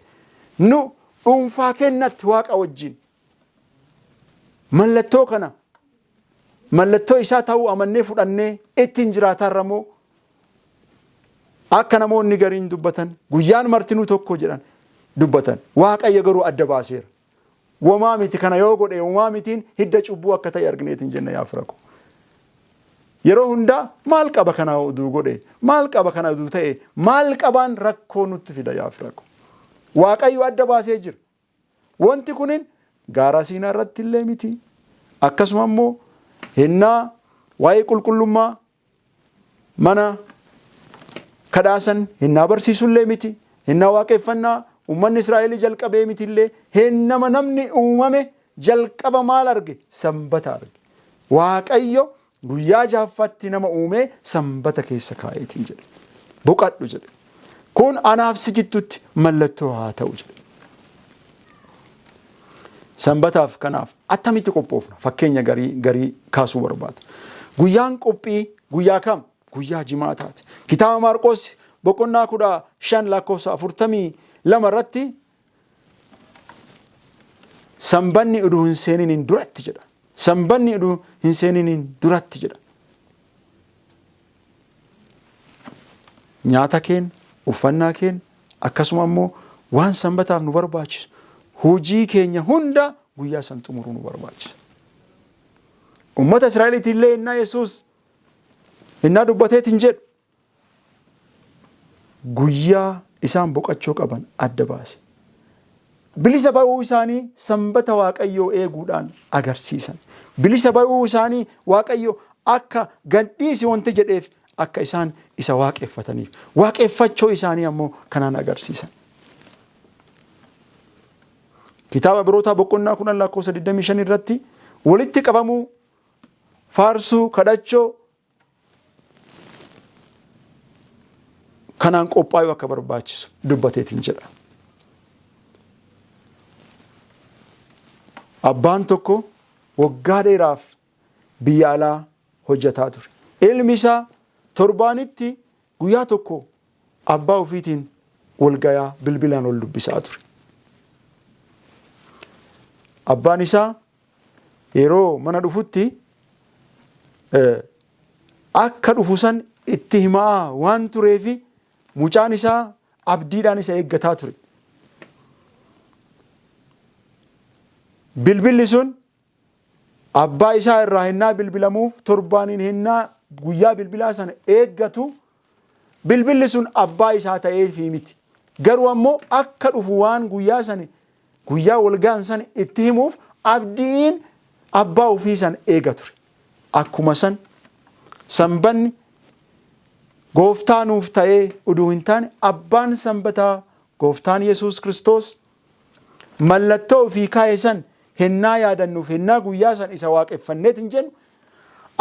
nu dhuunfaa kennatti Waaqa wajjin mallattoo kana mallattoo isaa ta'uu amannee fudhannee ittiin jiraatarra moo akka namoonni gariin dubbatan guyyaan martinuu tokko jedhan dubbatan. Waaqayyo garuu adda baaseera. Womaa miti kana yoo godhe womaa mitiin hidda cubbuu akka ta'e argineetiin jenna yaa fira ko. Yeroo hundaa maal qaba kana oduu godhe, maal qaba kana oduu ta'e, maal qabaan rakkoo nutti fida yaa fira ko. Waaqayyo adda baasee jira. Wanti kunin gaara Siinaa irratti illee miti. Akkasuma immoo hennaa waa'ee qulqullummaa mana kadhaasan hennaa barsiisullee miti. Hennaa waaqeffannaa uummanni Israa'el jalqabee miti illee hennama namni uumame jalqaba maal arge? Sanbata arge. Waaqayyo guyyaa jaaffatti nama uumee sanbata keessa kaa'eetiin jedhe. Boqadhu jedhe. Kun anaaf si gidduutti mallattoo haa ta'u jedhe. Sanbataaf kanaaf attamitti qophoofna? Fakkeenya garii kaasuu barbaada. Guyyaan qophii guyyaa kam? Guyyaa jimaataati. Kitaaba Maarqos boqonnaa 15 lakkoofsa 42 irratti sanbanni uduu hin seeniniin duratti jedha. Sanbanni uduu hin seeniniin duratti jedha. Nyaata keenya, uffannaa keenya, akkasuma immoo waan sanbataaf nu barbaachisu hojii keenya hunda guyyaa san xumuruu nu barbaachisa. Ummata Israa'eliitii illee innaa Yesuus innaa dubbateetiin jedhu guyyaa isaan boqachuu qaban adda baase. Bilisa ba'uu isaanii sanbata Waaqayyoo eeguudhaan agarsiisan. Bilisa ba'uu isaanii Waaqayyo akka gadhiisi wanti jedheef akka isaan isa waaqeffataniif. Waaqeffachoo isaanii ammoo kanaan agarsiisan. Kitaaba Ibrootaa boqonnaa 10 lakkoofsa 25 irratti walitti qabamuu, faarsuu, kadhachoo kanaan qophaa'uu akka barbaachisu dubbateetiin jedha. Abbaan tokko waggaa dheeraaf biyya alaa hojjetaa ture. Ilmi isaa torbaanitti guyyaa tokko abbaa ofiitiin walgayaa bilbilaan wal dubbisaa ture. Abbaan isaa yeroo mana dhufutti akka dhufu san itti himaa waan tureefi mucaan isaa abdiidhaan isa eeggataa ture. Bilbilli sun abbaa isaa irraa hennaa bilbilamuuf torbaaniin hennaa guyyaa bilbilaa sana eeggatu bilbilli sun abbaa isaa ta'eefi miti. Garuu ammoo akka dhufu waan guyyaa sana guyyaa walgaan sana itti himuuf abdiin abbaa ofii sana eega ture. Akkuma san sanbanni gooftaa nuuf ta'ee uduu hin taane abbaan sanbataa gooftaan Yesuus Kiristoos mallattoo ofii kaa'e san hennaa yaadannuuf hennaa guyyaa san isa waaqeffanneet hin jennu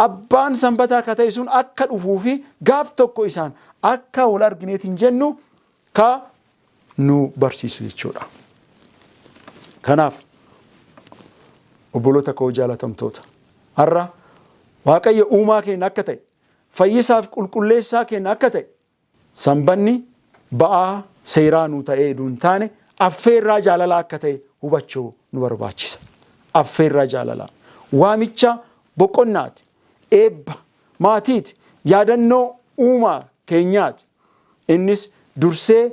abbaan sanbataa ka ta'e sun akka dhufuu fi gaaf tokko isaan akka wal argineet hin jennu ka nu barsiisu jechuudha. Kanaaf obboloota koo jaalatamtoota. Har'a Waaqayyo uumaa keenya akka ta'e, fayyisaaf qulqulleessaa keenya akka ta'e, sanbanni ba'aa seeraa nu ta'ee duun taane affeerraa jaalalaa akka ta'e hubachuu nu barbaachisa. Affeerraa jaalalaa. Waamicha boqonnaati. Eebba maatiiti. Yaadannoo uumaa keenyaati. Innis dursee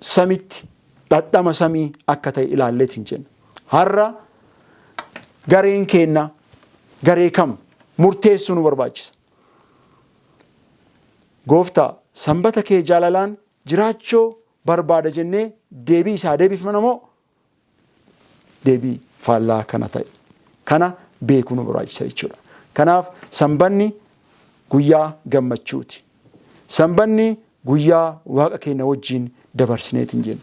samitti dhadhama samii akka ta'e ilaalleetiin jenna. Har'a gareen keenya garee kam murteessuu nu barbaachisa. Gooftaa sanbata kee jaalalaan jiraachuu barbaada jennee deebii isaa deebifna moo deebii faallaa kana ta'e kana beekuu nu barbaachisa jechuudha. Kanaaf sanbanni guyyaa gammachuuti. Sanbanni guyyaa waaqa keenya wajjin dabarsineetiin jenna.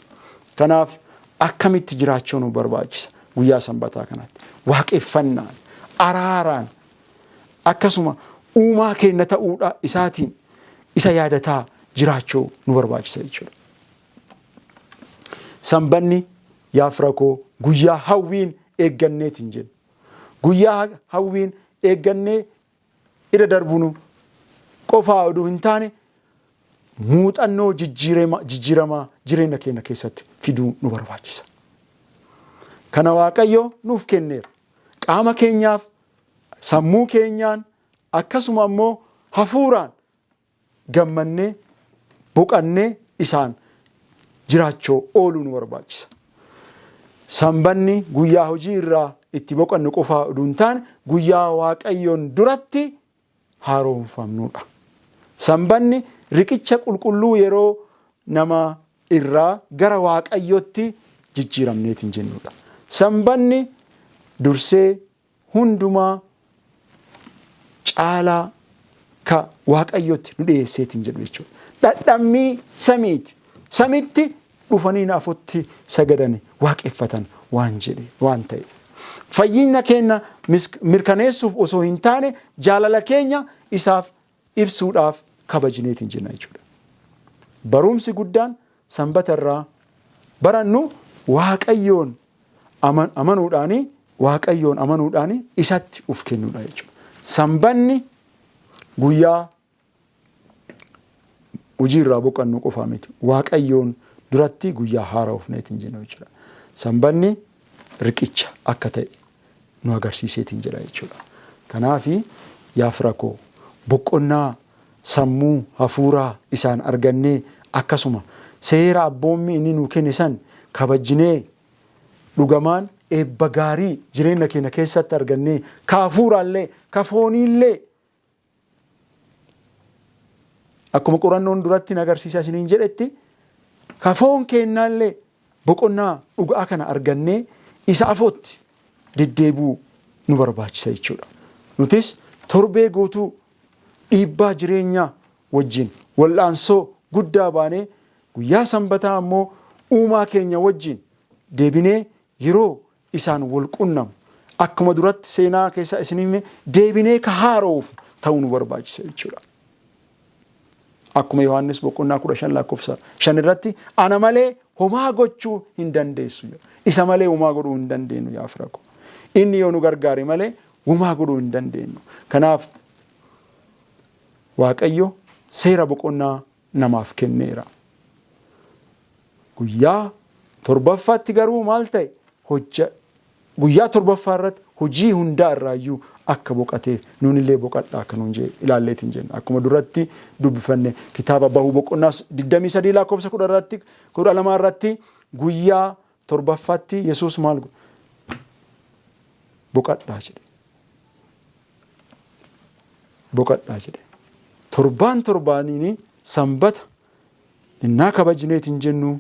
Kanaaf akkamitti jiraachuu nu barbaachisa guyyaa sanbataa kanatti. Waaqeffannaan, araaraan, akkasuma uumaa keenya ta'uudha isaatiin isa yaadataa jiraachuu nu barbaachisa jechuudha. Sanbanni yaa fira koo guyyaa hawwiin eegganneetiin jenna. Guyyaa hawwiin eeggannee ira darbunu qofaa oduu hin taane muuxannoo jijjiiramaa jireenya keenya keessatti fiduu nu barbaachisa. Kana Waaqayyo nuuf kenneera. Qaama keenyaaf, sammuu keenyaan, akkasuma immoo hafuuraan gammannee boqannee isaan jiraachuu ooluu nu barbaachisa. Sanbanni guyyaa hojii irraa itti boqannu qofaa oduu hin taane guyyaa Waaqayyoon duratti haaromfamnuudha. Sanbanni riqicha qulqulluu yeroo nama irraa gara Waaqayyootti jijjiiramneetiin jennuudha. Sanbanni dursee hundumaa caalaa ka Waaqayyootti nu dhiyeesseetiin jedhu jechuudha. Dhadhammii samiiti. Samitti dhufanii naafotti sagadanii waaqeffatan waan ta'e. Fayyina keenya mirkaneessuuf osoo hin taane jaalala keenya isaaf ibsuudhaaf kabajineetiin jenna jechuudha. Barumsi guddaan sanbata irraa barannu Waaqayyoon amanuudhaani isatti uf kennuudha jechuudha. Sanbanni guyyaa hojii irraa boqannu qofaa miti. Waaqayyoon duratti guyyaa haara'uufneetiin jenna jechuudha. Sanbanni riqicha akka ta'e nu agarsiiseetiin jedha jechuudha. Kanaafi yaa fira koo boqonnaa sammuu hafuuraa isaan argannee akkasuma seera abboommii inni nu kenne san kabajinee dhugamaan eebba gaarii jireenya keenya keessatti argannee ka hafuuraallee ka fooniillee akkuma qorannoon duratti agarsiisa isiniin jedhetti ka foon keenyaallee boqonnaa dhugaa kana argannee isa afootti deddeebuu nu barbaachisa jechuudha. Nutis torbee guutuu dhiibbaa jireenyaa wajjin wal'aansoo guddaa baanee guyyaa sanbataa ammoo uumaa keenya wajjin deebinee yeroo isaan wal qunnamu akkuma duratti seenaa keessa isiniin deebinee ka haara'uuf ta'uu nu barbaachisa jechuudha. Akkuma Yohaannis boqonnaa 15:5 irratti ana malee homaa gochuu hin dandeessu. Isa malee homaa godhuu hin dandeenyu yaa fira koo. Inni yoo nu gargaare malee homaa godhuu hin dandeenyu. Kanaaf Waaqayyo seera boqonnaa namaaf kenneera. Guyyaa torbaffaatti garuu maal ta'e? Guyyaa torbaffaa irratti hojii hundaa irraayyuu akka boqateef nunillee boqadhaa akka nuun ilaalleetiin jenna. Akkuma duratti dubbifanne kitaaba Bahuu boqonnaa 23 lakkoofsa 12 irratti guyyaa torbaffaatti Yesuus maal boqadhaa jedhe. Boqadhaa jedhe. Torbaaniin sanbata innaa kabajineetiin jennu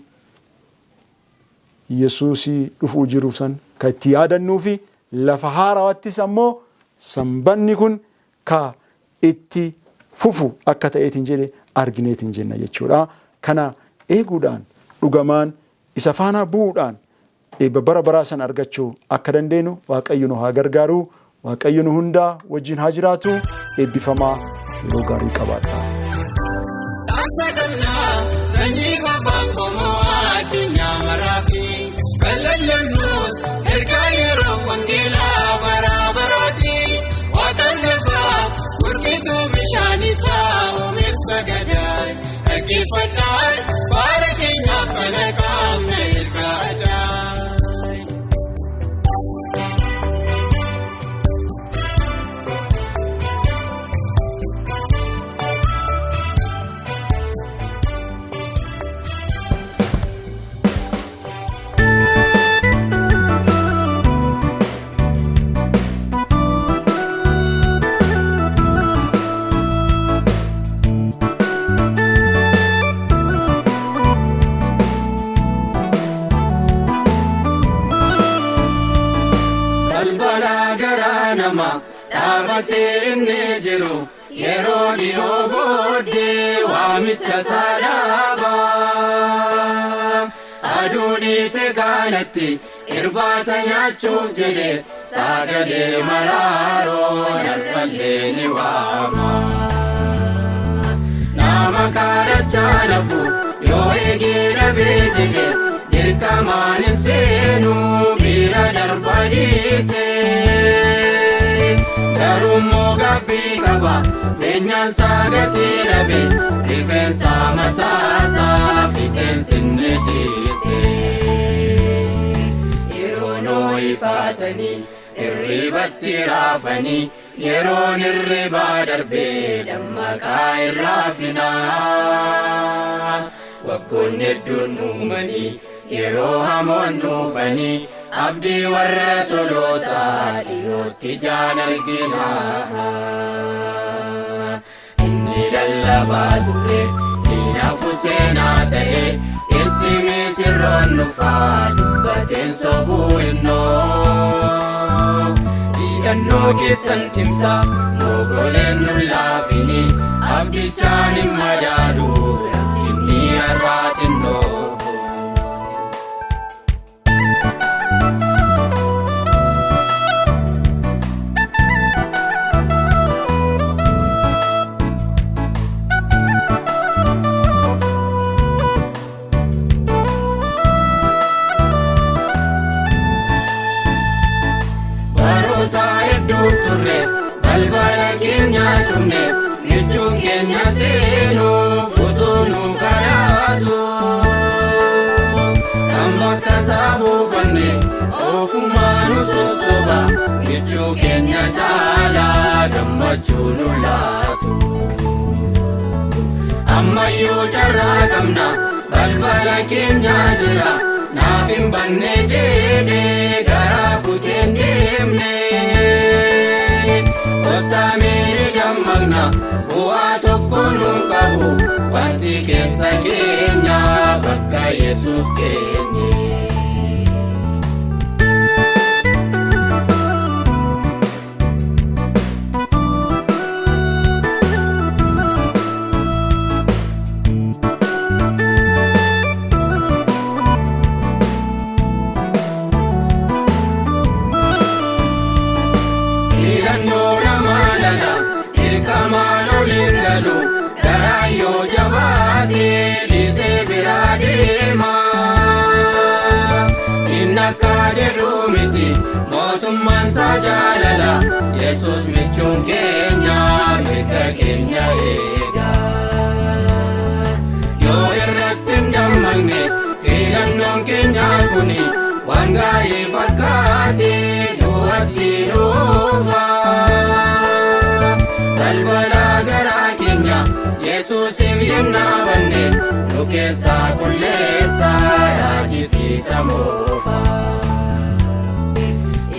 Yesuusii dhufuu jiruuf san ka itti yaadannuu fi lafa haarawattis ammoo sanbanni kun ka itti fufu akka ta'eetiin jedhe argineetiin jenna jechuudha. Kana eeguudhaan dhugamaan isa faana bu'uudhaan bara baraa san argachuu akka dandeenyu Waaqayyo nu haa gargaaru. Waaqayyo nu hundaa wajjin haa jiraatu. Eebbifamaa yeroo gaarii qabaadha. Sanyii lama dhaabatee inni jiru yeroo dhiyoo booddee waamicha isaa dhaabaa. Aduu dhiite kanatti irbaata nyaachuuf jedhe sagalee maraaroo narrallee ni waama. Nama kadhachaa nafu yoo eegee dhabee jedhe dirqamaan hin seenu bira darba dhiisee. Garummoo gabbii qaba beenyaan gatii dhabe rifeensa mataasaa fixeensi inni jiisee. Yeroon ho'ifatanii irribatti raafanii yeroon irribaa darbee dammaqaa irraafinaa. Waggoonni hedduun uumanii yeroo hamoon dhufanii abdii warra tolootaa dhiyootti jaan arginaa. Inni lallabaa ture hinaafu seenaa ta'e dhirsi misirroon dhufaa dubbateen sobuu innoo. Hidhannoo keessan timsa mogoleen nun laafini abdichaan hin madaadu rakkinni har'aatinnoo. Balbala keenya cufne michuun keenya seenuu futuunuu kadhatu. Kan bakka isaa buufanne ofummaa nu sossoba michuu keenya caalaa gammachuu nu laatu. Ammayyuu carraa qabna balbala keenya jira naaf hin banne jedhee garaa kuteen deemne. Kottaamini dammaqna bu'aa tokko nuun qabu wanti keessa keenya bakka Yesuus keenye. Garaayyoo jabaatee dhiisee biraa deemaa. Inni akka jedhu miti mootummaan isaa jaalala Yesuus michuun keenya mirga keenya eegaa. Yoo irratti hin dammaqne filannoon keenya kuni waan gaarii fakkaatee du'atti dhufa. Balbala garaa keenya Yesuusiif yennaa banne nu keessaa qulleessaa raajitiisa moofaa.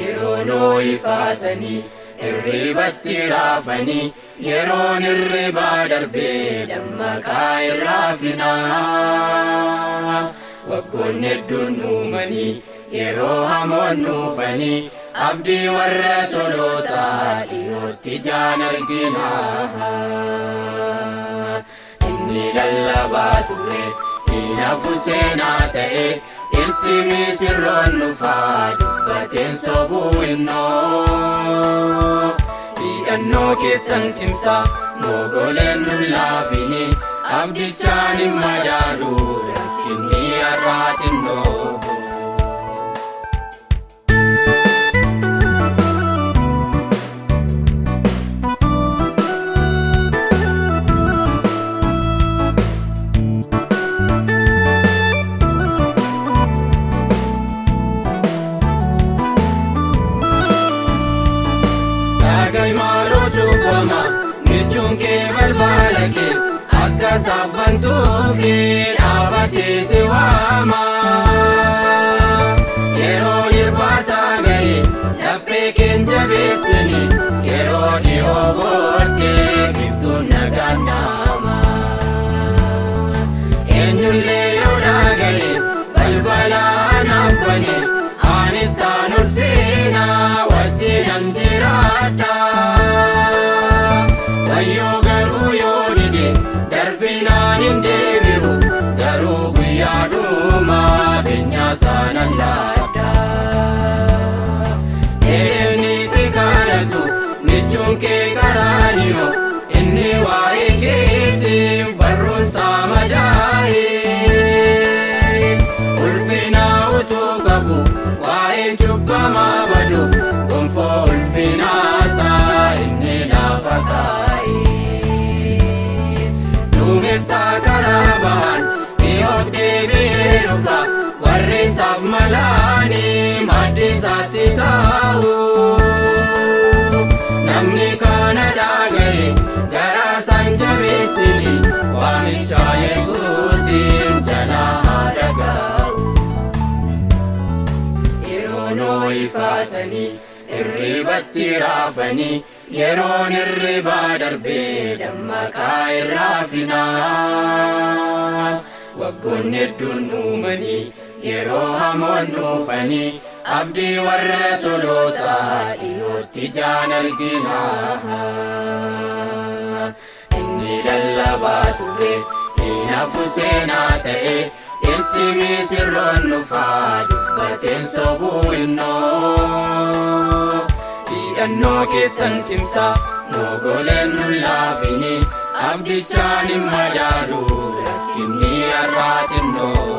Yeroon ho'ifatanii irribatti raafanii yeroon irribaa darbee dammaqaa irraafinaa. Waggoonni hedduun uumanii yeroo hamoon dhufanii abdii warra tolootaa dhiyootti jaan arginaa. Inni lallabaa ture hinaafu seenaa ta'e dhirsi misirroon dhufaa dubbateen sobuu innoo. Hidhannoo keessan timsa mogoleen nun laafini abdichaan hin madaadu rakkinni har'aatinnoo. Michuun kee balbala kee akka isaaf bantuufi dhaabatee si waama. Yeroo irbaataa gahe laphee keenya jabeessini yeroo dhiyoo booddee biftuun nagaan naama. Eenyullee yoo dhagahe balbala anaaf bane ani ittaan ol seenaa wajjin nan jiraadha. Wayyoo garuu yoo dide darbinaan hin deebi'u, garuu guyyaa dhumaa beenyaa saanan laadha. Eenni si kadhatu michuun kee karaaniyo, inni waa'ee keetiif barruunsaa madaa'e. Ulfina utuu qabu waa'ee cubbamaa baduuf, gonfoo ulfinaasaa inni lafa kaa'e. Duumessaa karaa bahan dhiyoot deebi'ee dhufa, warri isaaf malaanii maddisaatti taa'u. Namni kana dhagaye garaa isaan jabeessini, waamicha Yesuusin jalaa haa dhaga'u. Yeroon ho'ifatanii irribatti raafanii, yeroon irribaa darbee dammaqaa irraafinaa. Waggoonni hedduun uumanii yeroo hamoon dhufanii, abdii warra tolootaa dhiyootti jaan arginaa. Inni lallabaa ture hinaafu seenaa ta'e, dhirsi misirroon dhufaa dubbateen sobuu innoo. Hidhannoo keessan cimsaa mogoleen nun laafini, abdichaan hin madaalu rakkinni har'aa xinnoo.